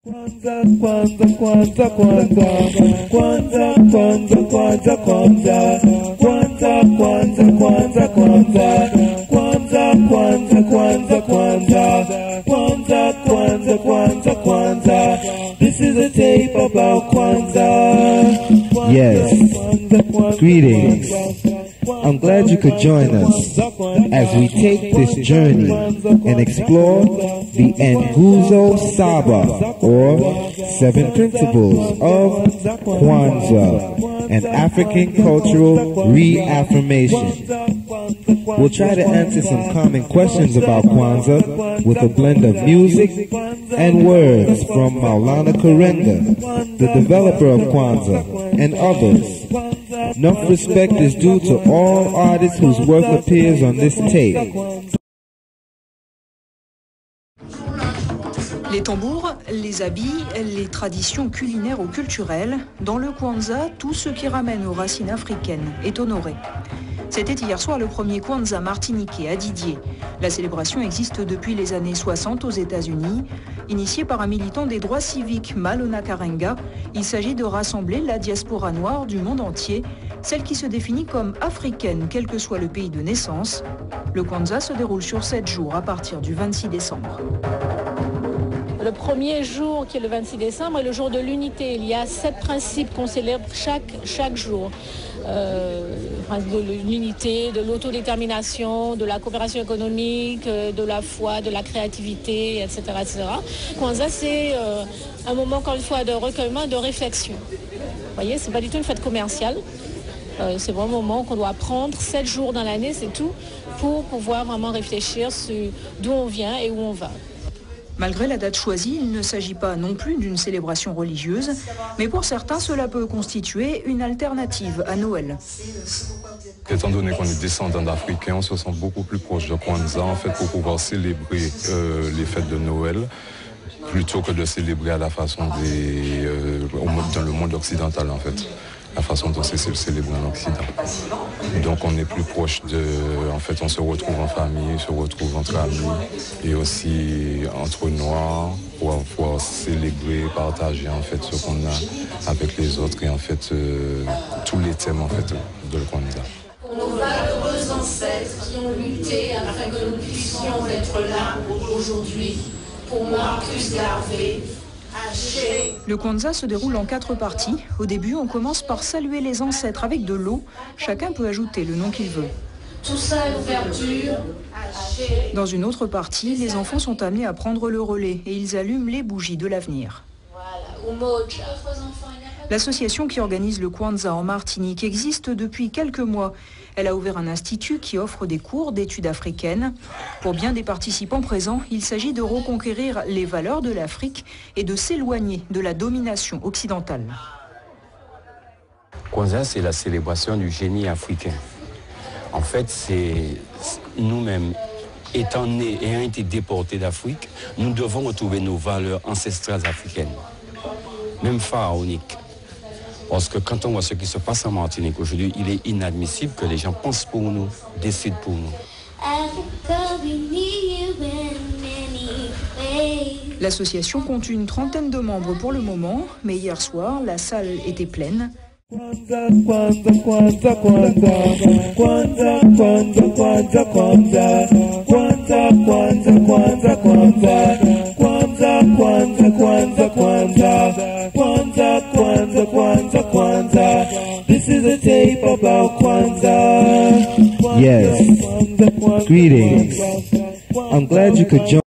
Kwanza, Kwanza, Kwanza, Kwanza, Kwanza, Kwanza, Kwanza, Kwanza, Kwanza, Kwanza, Kwanza, Kwanza, Kwanza, Kwanza, Kwanza, Kwanza, Kwanza, Kwanza, Kwanza. This is a tape about Kwanza. Yes. Greetings. I'm glad you could join us as we take this journey and explore the Nguzo Saba, or 7 Principles of Kwanzaa, an African cultural reaffirmation. We'll try to answer some common questions about Kwanzaa with a blend of music and words from Maulana Karenga, the developer of Kwanzaa, and others. Enough respect is due to all artists whose work appears on this tape. Les tambours, les habits, les traditions culinaires ou culturelles, dans le Kwanzaa, tout ce qui ramène aux racines africaines est honoré. C'était hier soir le premier Kwanzaa martiniquais à Didier. La célébration existe depuis les années 60 aux États-Unis. Initiée par un militant des droits civiques, Maulana Karenga, il s'agit de rassembler la diaspora noire du monde entier, celle qui se définit comme africaine, quel que soit le pays de naissance. Le Kwanzaa se déroule sur 7 jours à partir du 26 décembre. Le premier jour, qui est le 26 décembre, est le jour de l'unité. Il y a 7 principes qu'on célèbre chaque jour. De l'unité, de l'autodétermination, de la coopération économique, de la foi, de la créativité, etc. etc. Kwanzaa, c'est un moment, encore une fois, de recueillement, de réflexion. Vous voyez, c'est pas du tout une fête commerciale. C'est vraiment un moment qu'on doit prendre 7 jours dans l'année, c'est tout, pour pouvoir vraiment réfléchir sur d'où on vient et où on va. Malgré la date choisie, il ne s'agit pas non plus d'une célébration religieuse, mais pour certains, cela peut constituer une alternative à Noël. Étant donné qu'on est descendant d'Africains, on se sent beaucoup plus proche de Kwanzaa, en fait, pour pouvoir célébrer les fêtes de Noël, plutôt que de célébrer à la façon dans le monde occidental, en fait. La façon dont c'est célébré en Occident. Donc on est plus proche en fait, on se retrouve en famille, on se retrouve entre amis et aussi entre noirs pour pouvoir célébrer, partager en fait ce qu'on a avec les autres et en fait tous les thèmes en fait de le Kwanzaa. Pour nos valeureux ancêtres qui ont lutté afin que nous puissions être là aujourd'hui, pour Marcus Garvey. Le Kwanzaa se déroule en 4 parties. Au début, on commence par saluer les ancêtres avec de l'eau. Chacun peut ajouter le nom qu'il veut. Tout ça est ouverture. Dans une autre partie, les enfants sont amenés à prendre le relais et ils allument les bougies de l'avenir. L'association qui organise le Kwanzaa en Martinique existe depuis quelques mois. Elle a ouvert un institut qui offre des cours d'études africaines. Pour bien des participants présents, il s'agit de reconquérir les valeurs de l'Afrique et de s'éloigner de la domination occidentale. Kwanzaa, c'est la célébration du génie africain. En fait, c'est nous-mêmes, étant nés et ayant été déportés d'Afrique, nous devons retrouver nos valeurs ancestrales africaines, même pharaoniques. Parce que quand on voit ce qui se passe en Martinique aujourd'hui, il est inadmissible que les gens pensent pour nous, décident pour nous. L'association compte une 30aine de membres pour le moment, mais hier soir, la salle était pleine. Kwanza, Kwanza, Kwanza, Kwanza, Kwanza, Kwanza, Kwanza, Kwanza, Kwanza, Kwanza, Kwanza, Kwanza, Kwanza, Kwanza, Kwanza, Kwanza, Kwanza, Kwanza, Kwanza. This is a tape about Kwanzaa. Yes. Greetings. I'm glad you could join